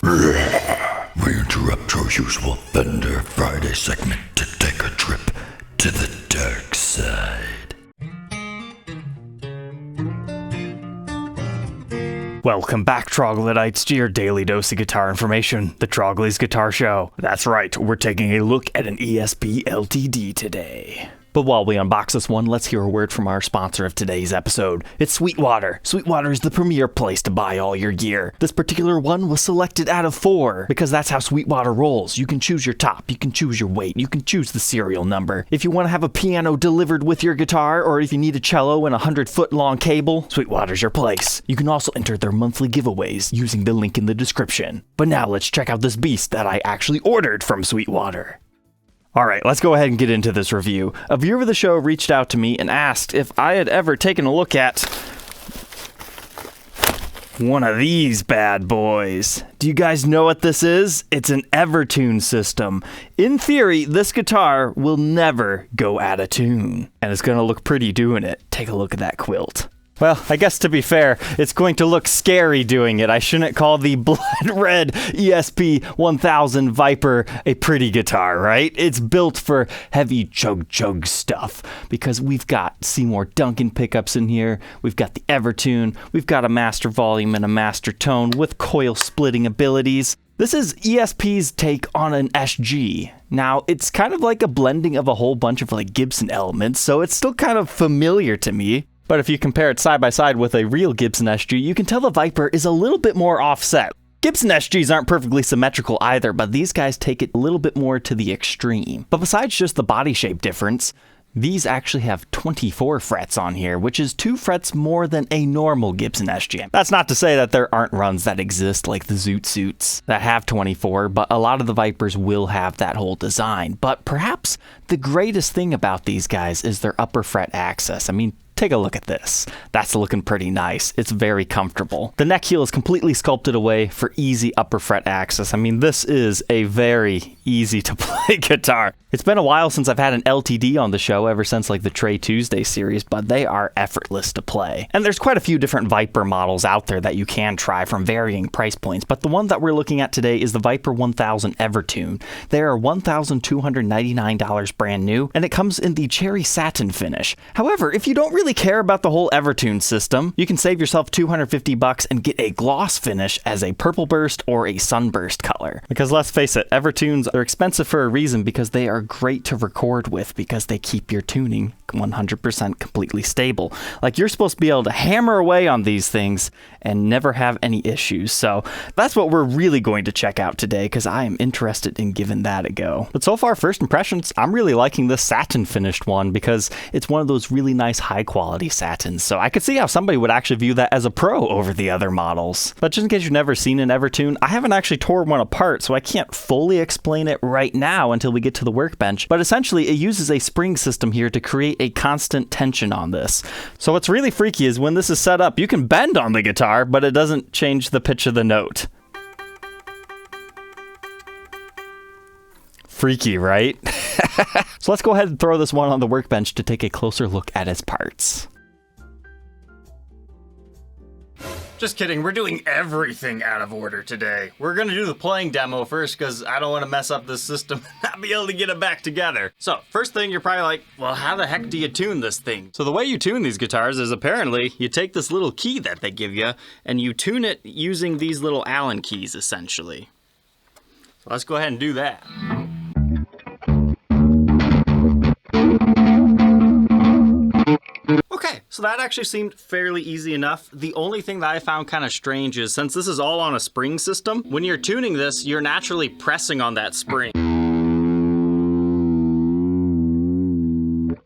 We interrupt your usual Fender Friday segment to take a trip to the dark side. Welcome back, Troglodytes, to your daily dose of guitar information, the Trogly's Guitar Show. That's right, we're taking a look at an ESP LTD today. But while we unbox this one, let's hear a word from our sponsor of today's episode. It's Sweetwater. Sweetwater is the premier place to buy all your gear. This particular one was selected out of 4 because that's how Sweetwater rolls. You can choose your top, you can choose your weight, you can choose the serial number. If you want to have a piano delivered with your guitar, or if you need a cello and a 100-foot long cable, Sweetwater's your place. You can also enter their monthly giveaways using the link in the description. But now let's check out this beast that I actually ordered from Sweetwater. Alright, let's go ahead and get into this review. A viewer of the show reached out to me and asked if I had ever taken a look at one of these bad boys. Do you guys know what this is? It's an Evertune system. In theory, this guitar will never go out of tune. And it's going to look pretty doing it. Take a look at that quilt. Well, I guess to be fair, it's going to look scary doing it. I shouldn't call the blood red ESP 1000 Viper a pretty guitar, right? It's built for heavy chug stuff because we've got Seymour Duncan pickups in here. We've got the Evertune. We've got a master volume and a master tone with coil splitting abilities. This is ESP's take on an SG. Now, it's kind of like a blending of a whole bunch of like Gibson elements, so it's still kind of familiar to me. But if you compare it side by side with a real Gibson SG, you can tell the Viper is a little bit more offset. Gibson SGs aren't perfectly symmetrical either, but these guys take it a little bit more to the extreme. But besides just the body shape difference, these actually have 24 frets on here, which is 2 frets more than a normal Gibson SG. That's not to say that there aren't runs that exist like the Zoot suits that have 24, but a lot of the Vipers will have that whole design. But perhaps the greatest thing about these guys is their upper fret access. I mean, take a look at this. That's looking pretty nice. It's very comfortable. The neck heel is completely sculpted away for easy upper fret access. I mean, this is a very easy to play guitar. It's been a while since I've had an LTD on the show, ever since like the Trey Tuesday series, but they are effortless to play. And there's quite a few different Viper models out there that you can try from varying price points, but the one that we're looking at today is the Viper 1000 Evertune. They are $1,299 brand new, and it comes in the cherry satin finish. However, if you don't really care about the whole Evertune system, you can save yourself $250 and get a gloss finish as a purple burst or a sunburst color. Because let's face it, Evertunes are expensive for a reason, because they are great to record with because they keep your tuning 100% completely stable. Like, you're supposed to be able to hammer away on these things and never have any issues. So that's what we're really going to check out today, because I am interested in giving that a go. But so far, first impressions, I'm really liking this satin finished one because it's one of those really nice high quality satins. So I could see how somebody would actually view that as a pro over the other models. But just in case you've never seen an Evertune, I haven't actually tore one apart, so I can't fully explain it right now until we get to the workbench. But essentially, it uses a spring system here to create a constant tension on this. So what's really freaky is when this is set up, you can bend on the guitar, but it doesn't change the pitch of the note. Freaky, right? So let's go ahead and throw this one on the workbench to take a closer look at its parts. Just kidding, we're doing everything out of order today. We're gonna do the playing demo first because I don't want to mess up this system and not be able to get it back together. So, first thing, you're probably like, well, how the heck do you tune this thing? So the way you tune these guitars is apparently you take this little key that they give you and you tune it using these little Allen keys, essentially. So let's go ahead and do that. Okay, so that actually seemed fairly easy enough. The only thing that I found kind of strange is, since this is all on a spring system, when you're tuning this, you're naturally pressing on that spring.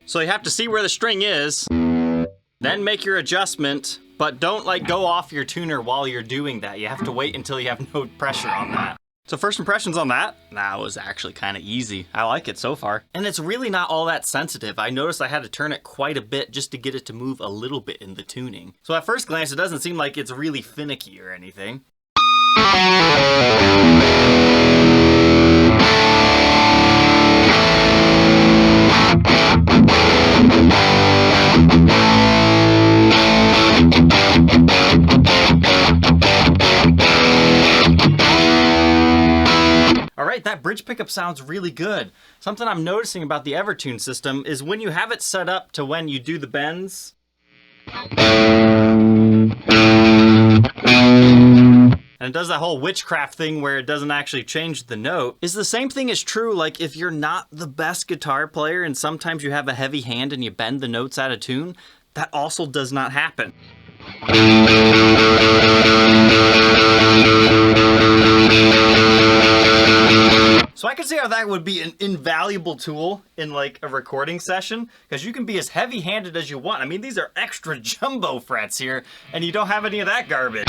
So you have to see where the string is, then make your adjustment, but don't like go off your tuner while you're doing that. You have to wait until you have no pressure on that. So first impressions on that? That was actually kind of easy. I like it so far. And it's really not all that sensitive. I noticed I had to turn it quite a bit just to get it to move a little bit in the tuning. So at first glance, it doesn't seem like it's really finicky or anything. bridge pickup sounds really good. Something I'm noticing about the Evertune system is when you have it set up to when you do the bends, and it does that whole witchcraft thing where it doesn't actually change the note, is the same thing is true like if you're not the best guitar player and sometimes you have a heavy hand and you bend the notes out of tune, that also does not happen. So I can see how that would be an invaluable tool in like a recording session, because you can be as heavy-handed as you want. I mean, these are extra jumbo frets here, and you don't have any of that garbage.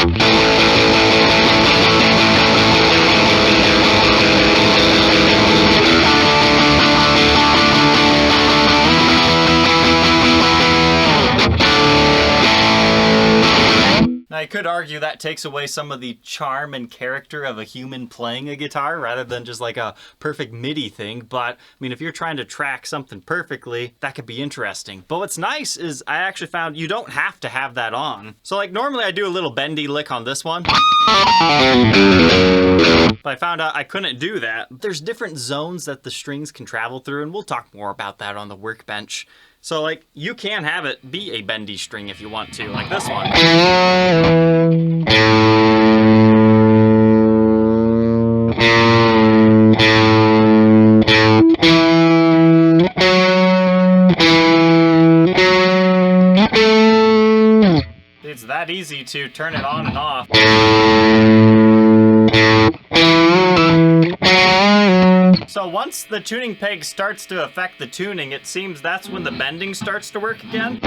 Now, I could argue that takes away some of the charm and character of a human playing a guitar rather than just like a perfect MIDI thing. But, I mean, if you're trying to track something perfectly, that could be interesting. But what's nice is I actually found you don't have to have that on. So, like, normally I do a little bendy lick on this one. But I found out I couldn't do that. There's different zones that the strings can travel through, and we'll talk more about that on the workbench. So, like, you can have it be a bendy string if you want to, like this one. It's that easy to turn it on and off. So once the tuning peg starts to affect the tuning, it seems that's when the bending starts to work again.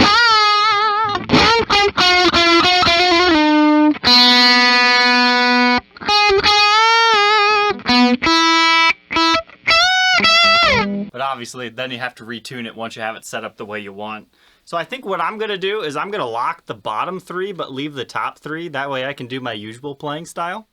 But obviously, then you have to retune it once you have it set up the way you want. So I think what I'm gonna do is I'm gonna lock the bottom three, but leave the top three. That way I can do my usual playing style.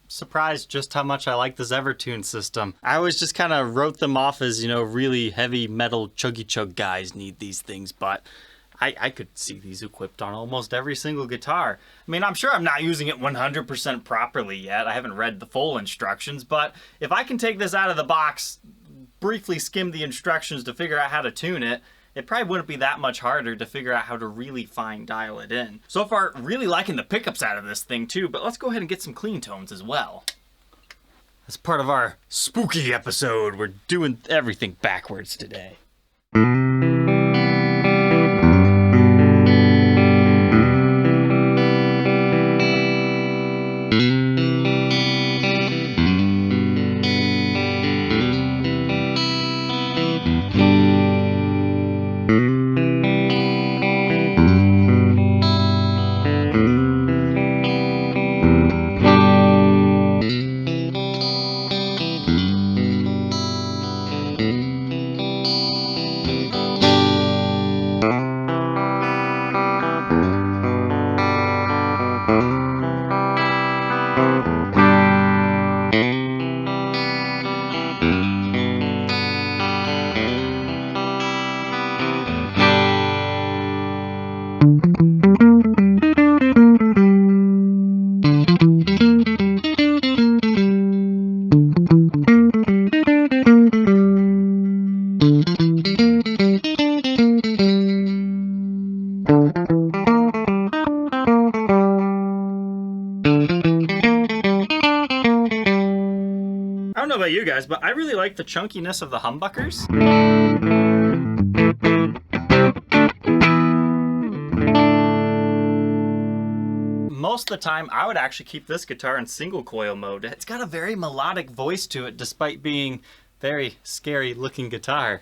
Surprised just how much I like this Evertune system. I always just kind of wrote them off as, you know, really heavy metal chuggy chug guys need these things, but I could see these equipped on almost every single guitar. I mean, I'm sure I'm not using it 100% properly yet. I haven't read the full instructions, but if I can take this out of the box, briefly skim the instructions to figure out how to tune it, it probably wouldn't be that much harder to figure out how to really fine dial it in. So far, really liking the pickups out of this thing too, but let's go ahead and get some clean tones as well. As part of our spooky episode, we're doing everything backwards today. I don't know about you guys, but I really like the chunkiness of the humbuckers. Most of the time, I would actually keep this guitar in single coil mode. It's got a very melodic voice to it, despite being very scary looking guitar.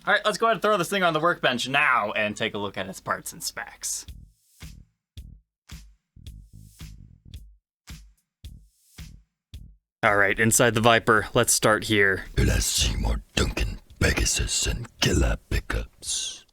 All right, let's go ahead and throw this thing on the workbench now and take a look at its parts and specs. All right, inside the Viper, let's start here. Let's see more Duncan, Pegasus, and killer pickups.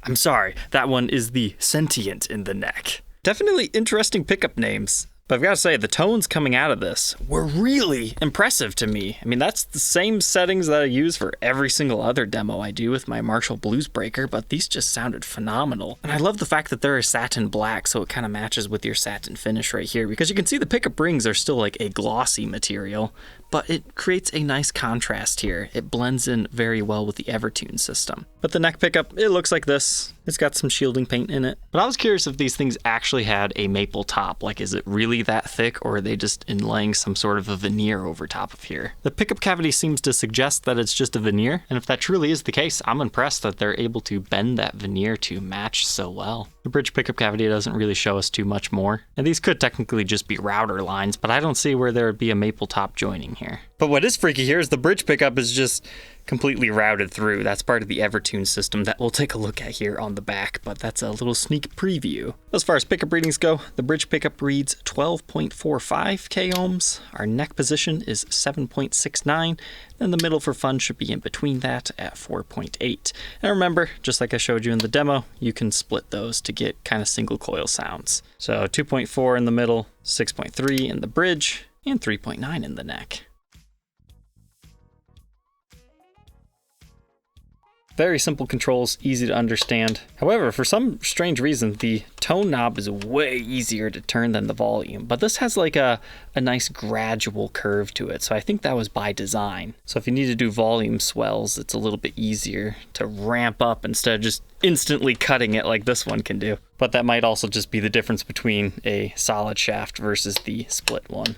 I'm sorry, that one is the Sentient in the neck. Definitely interesting pickup names. But I've got to say, the tones coming out of this were really impressive to me. I mean, that's the same settings that I use for every single other demo I do with my Marshall Blues Breaker, but these just sounded phenomenal. And I love the fact that they're a satin black, so it kind of matches with your satin finish right here, because you can see the pickup rings are still like a glossy material, but it creates a nice contrast here. It blends in very well with the Evertune system. But the neck pickup, it looks like this. It's got some shielding paint in it. But I was curious if these things actually had a maple top. Like, is it really that thick, or are they just inlaying some sort of a veneer over top of here? The pickup cavity seems to suggest that it's just a veneer, and if that truly is the case, I'm impressed that they're able to bend that veneer to match so well. The bridge pickup cavity doesn't really show us too much more. And these could technically just be router lines, but I don't see where there would be a maple top joining here. But what is freaky here is the bridge pickup is just completely routed through. That's part of the Evertune system that we'll take a look at here on the back, but that's a little sneak preview. As far as pickup readings go, the bridge pickup reads 12.45 k ohms. Our neck position is 7.69, and the middle for fun should be in between that at 4.8. And remember, just like I showed you in the demo, you can split those to get kind of single coil sounds. So 2.4 in the middle, 6.3 in the bridge, and 3.9 in the neck. Very simple controls, easy to understand. However, for some strange reason, the tone knob is way easier to turn than the volume, but this has like a nice gradual curve to it, so I think that was by design. So if you need to do volume swells, it's a little bit easier to ramp up instead of just instantly cutting it like this one can do. But that might also just be the difference between a solid shaft versus the split one.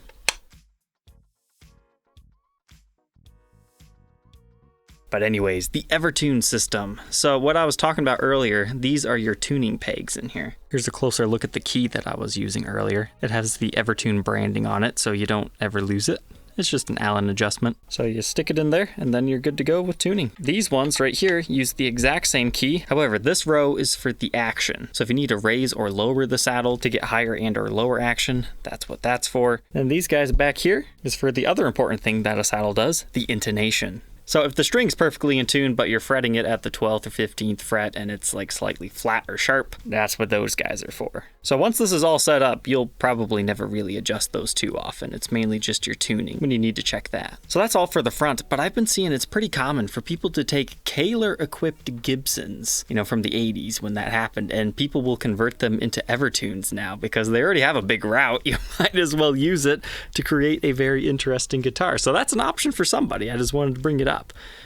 But anyways, the Evertune system. So what I was talking about earlier, these are your tuning pegs in here. Here's a closer look at the key that I was using earlier. It has the Evertune branding on it, so you don't ever lose it. It's just an Allen adjustment. So you stick it in there and then you're good to go with tuning. These ones right here use the exact same key. However, this row is for the action. So if you need to raise or lower the saddle to get higher and or lower action, that's what that's for. And these guys back here is for the other important thing that a saddle does, the intonation. So if the string's perfectly in tune, but you're fretting it at the 12th or 15th fret and it's like slightly flat or sharp, that's what those guys are for. So once this is all set up, you'll probably never really adjust those too often. It's mainly just your tuning when you need to check that. So that's all for the front, but I've been seeing it's pretty common for people to take Kahler equipped Gibsons, you know, from the 80s when that happened, and people will convert them into Evertunes now because they already have a big route. You might as well use it to create a very interesting guitar. So that's an option for somebody. I just wanted to bring it up.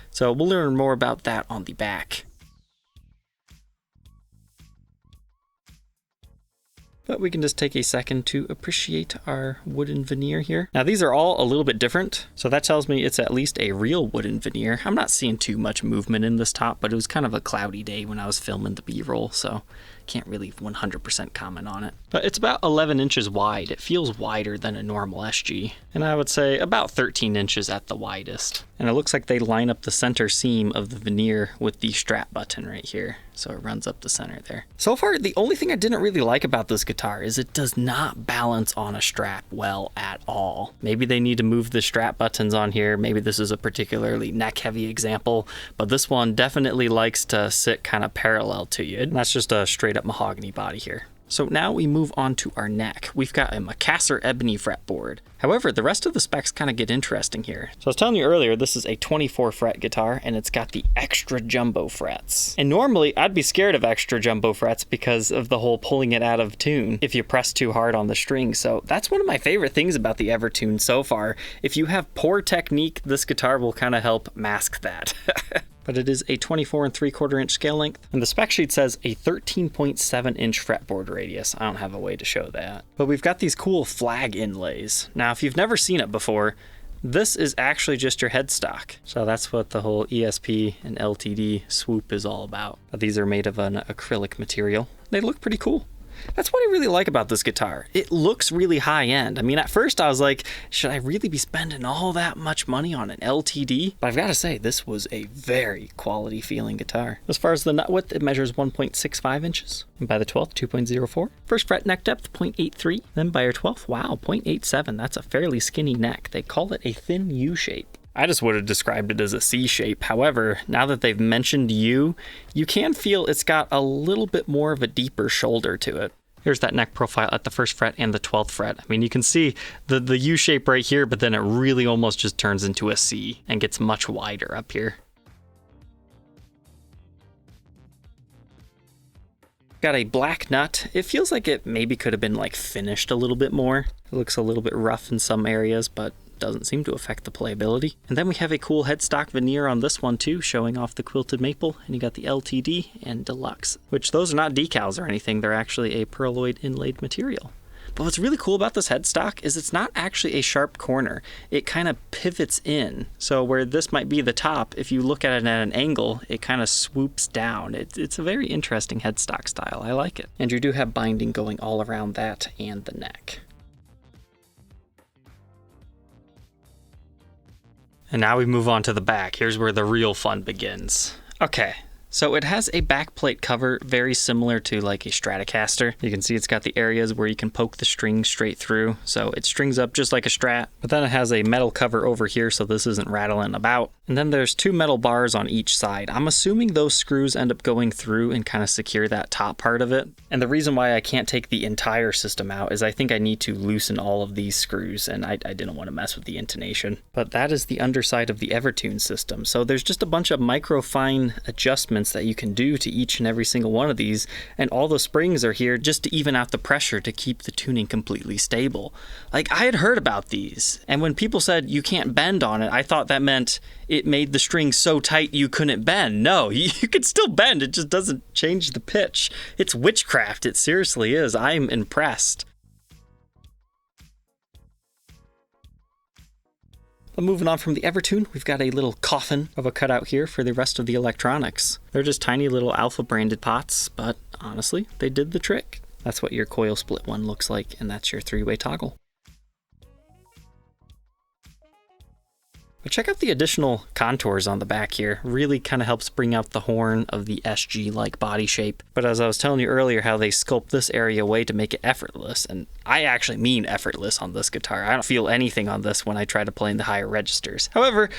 So we'll learn more about that on the back. But we can just take a second to appreciate our wooden veneer here. Now these are all a little bit different, so that tells me it's at least a real wooden veneer. I'm not seeing too much movement in this top, but it was kind of a cloudy day when I was filming the B-roll, so can't really 100% comment on it. But it's about 11 inches wide. It feels wider than a normal SG, and I would say about 13 inches at the widest. And it looks like they line up the center seam of the veneer with the strap button right here, so it runs up the center there. So far, the only thing I didn't really like about this guitar is it does not balance on a strap well at all. Maybe they need to move the strap buttons on here. Maybe this is a particularly neck-heavy example, but this one definitely likes to sit kind of parallel to you. And that's just a straight-up mahogany body here. So now we move on to our neck. We've got a Macassar ebony fretboard. However, the rest of the specs kind of get interesting here. So I was telling you earlier, this is a 24 fret guitar and it's got the extra jumbo frets. And normally I'd be scared of extra jumbo frets because of the whole pulling it out of tune if you press too hard on the string. So that's one of my favorite things about the Evertune so far. If you have poor technique, this guitar will kind of help mask that. but it is a 24 3/4 inch scale length. And the spec sheet says a 13.7 inch fretboard radius. I don't have a way to show that. But we've got these cool flag inlays. Now, if you've never seen it before, this is actually just your headstock. So that's what the whole ESP and LTD swoop is all about. But these are made of an acrylic material. They look pretty cool. That's what I really like about this guitar. It looks really high end. I mean, at first I was like, should I really be spending all that much money on an LTD? But I've got to say, this was a very quality feeling guitar. As far as the nut width, it measures 1.65 inches. And by the 12th, 2.04. First fret neck depth, 0.83. Then by your 12th, wow, 0.87. That's a fairly skinny neck. They call it a thin U shape. I just would have described it as a C shape. However, now that they've mentioned U, you can feel it's got a little bit more of a deeper shoulder to it. Here's that neck profile at the first fret and the 12th fret. I mean, you can see the U shape right here, but then it really almost just turns into a C and gets much wider up here. Got a black nut. It feels like it maybe could have been like finished a little bit more. It looks a little bit rough in some areas, but doesn't seem to affect the playability. And then we have a cool headstock veneer on this one too, showing off the quilted maple, and you got the LTD and Deluxe, which those are not decals or anything, they're actually a pearloid inlaid material. But what's really cool about this headstock is it's not actually a sharp corner. It kind of pivots in. So where this might be the top, if you look at it at an angle, it kind of swoops down. It's a very interesting headstock style. I like it. And you do have binding going all around that and the neck. And now we move on to the back. Here's where the real fun begins. Okay, so it has a backplate cover very similar to like a Stratocaster. You can see it's got the areas where you can poke the string straight through. So it strings up just like a Strat, but then it has a metal cover over here so this isn't rattling about. And then there's two metal bars on each side. I'm assuming those screws end up going through and kind of secure that top part of it. And the reason why I can't take the entire system out is I think I need to loosen all of these screws, and I didn't want to mess with the intonation. But that is the underside of the Evertune system. So there's just a bunch of micro fine adjustments that you can do to each and every single one of these, and all the springs are here just to even out the pressure to keep the tuning completely stable. Like, I had heard about these, and when people said you can't bend on it, I thought that meant it made the string so tight you couldn't bend. No, you could still bend, it just doesn't change the pitch. It's witchcraft, it seriously is. I'm impressed. But moving on from the Evertune, we've got a little coffin of a cutout here for the rest of the electronics. They're just tiny little Alpha branded pots, but honestly, they did the trick. That's what your coil split one looks like, and that's your 3-way toggle. But check out the additional contours on the back here. Really kind of helps bring out the horn of the SG-like body shape. But as I was telling you earlier, how they sculpt this area away to make it effortless, and I actually mean effortless on this guitar. I don't feel anything on this when I try to play in the higher registers. However,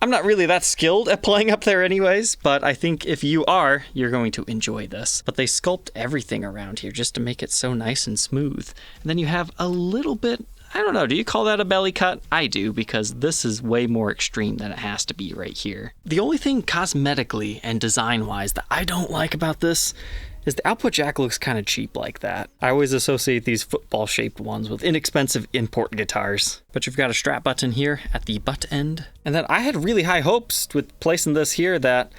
I'm not really that skilled at playing up there anyways, but I think if you are, you're going to enjoy this. But they sculpt everything around here just to make it so nice and smooth. And then you have a little bit, I don't know, do you call that a belly cut? I do, because this is way more extreme than it has to be right here. The only thing cosmetically and design-wise that I don't like about this is the output jack looks kind of cheap like that. I always associate these football-shaped ones with inexpensive import guitars. But you've got a strap button here at the butt end. And then I had really high hopes with placing this here that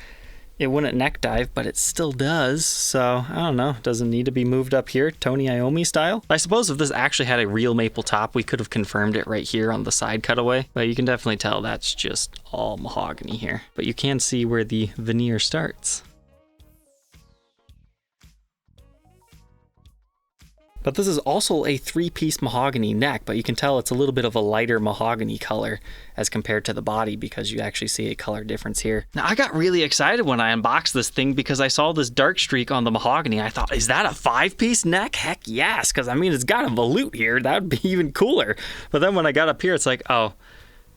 it wouldn't neck dive, but it still does, so I don't know, doesn't need to be moved up here, Tony Iommi style. I suppose if this actually had a real maple top, we could have confirmed it right here on the side cutaway, but you can definitely tell that's just all mahogany here. But you can see where the veneer starts. But this is also a 3-piece mahogany neck, but you can tell it's a little bit of a lighter mahogany color as compared to the body because you actually see a color difference here. Now, I got really excited when I unboxed this thing because I saw this dark streak on the mahogany. I thought, is that a 5-piece neck? Heck yes, because I mean, it's got a volute here. That would be even cooler. But then when I got up here, it's like, oh,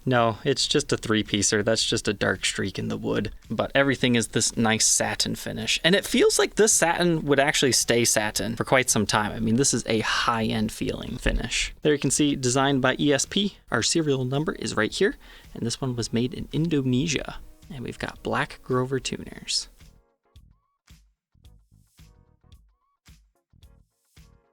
no, it's just a 3-piecer. That's just a dark streak in the wood. But everything is this nice satin finish. And it feels like this satin would actually stay satin for quite some time. I mean, this is a high-end feeling finish. There you can see designed by ESP. Our serial number is right here. And this one was made in Indonesia. And we've got black Grover tuners.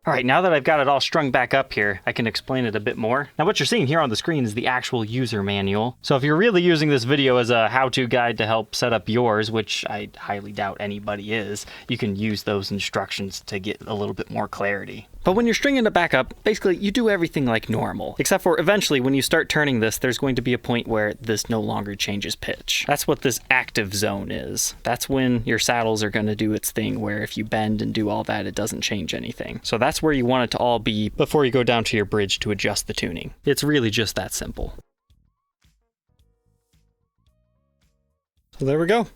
All right, now that I've got it all strung back up here, I can explain it a bit more. Now what you're seeing here on the screen is the actual user manual. So if you're really using this video as a how-to guide to help set up yours, which I highly doubt anybody is, you can use those instructions to get a little bit more clarity. But when you're stringing it back up, basically you do everything like normal. Except for eventually when you start turning this, there's going to be a point where this no longer changes pitch. That's what this active zone is. That's when your saddles are going to do its thing where if you bend and do all that, it doesn't change anything. So that's where you want it to all be before you go down to your bridge to adjust the tuning. It's really just that simple. So there we go.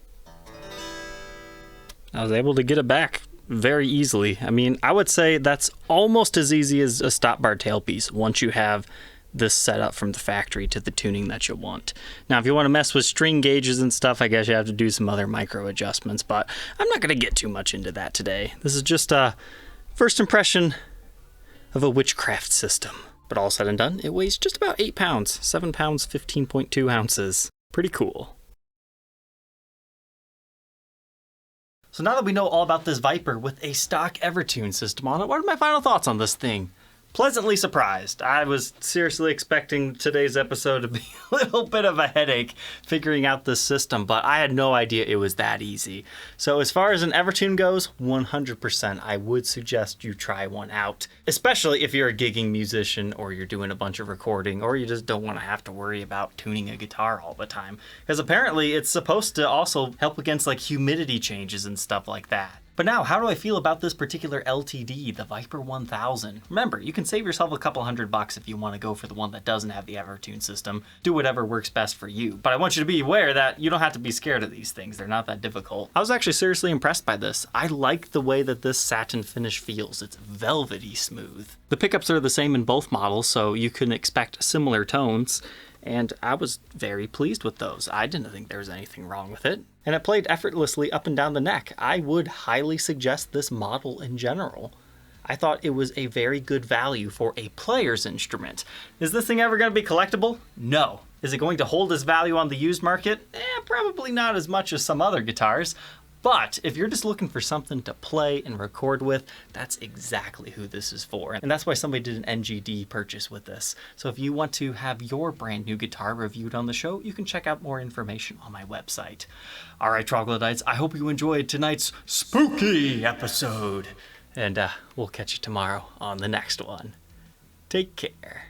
I was able to get it back very easily. I mean, I would say that's almost as easy as a stop bar tailpiece once you have this set up from the factory to the tuning that you want. Now, if you want to mess with string gauges and stuff, I guess you have to do some other micro adjustments, but I'm not going to get too much into that today. This is just a first impression of a witchcraft system. But all said and done, it weighs just about 8 pounds, 7 pounds, 15.2 ounces. Pretty cool. So now that we know all about this Viper with a stock Evertune system on it, what are my final thoughts on this thing? Pleasantly surprised. I was seriously expecting today's episode to be a little bit of a headache figuring out this system, but I had no idea it was that easy. So as far as an Evertune goes, 100% I would suggest you try one out, especially if you're a gigging musician or you're doing a bunch of recording or you just don't want to have to worry about tuning a guitar all the time. Because apparently it's supposed to also help against like humidity changes and stuff like that. But now, how do I feel about this particular LTD, the Viper 1000? Remember, you can save yourself a couple $100 if you want to go for the one that doesn't have the Evertune system. Do whatever works best for you. But I want you to be aware that you don't have to be scared of these things. They're not that difficult. I was actually seriously impressed by this. I like the way that this satin finish feels. It's velvety smooth. The pickups are the same in both models, so you can expect similar tones. And I was very pleased with those. I didn't think there was anything wrong with it. And it played effortlessly up and down the neck. I would highly suggest this model in general. I thought it was a very good value for a player's instrument. Is this thing ever going to be collectible? No. Is it going to hold its value on the used market? Probably not as much as some other guitars. But if you're just looking for something to play and record with, that's exactly who this is for. And that's why somebody did an NGD purchase with this. So if you want to have your brand new guitar reviewed on the show, you can check out more information on my website. All right, Troglodytes, I hope you enjoyed tonight's spooky episode. And we'll catch you tomorrow on the next one. Take care.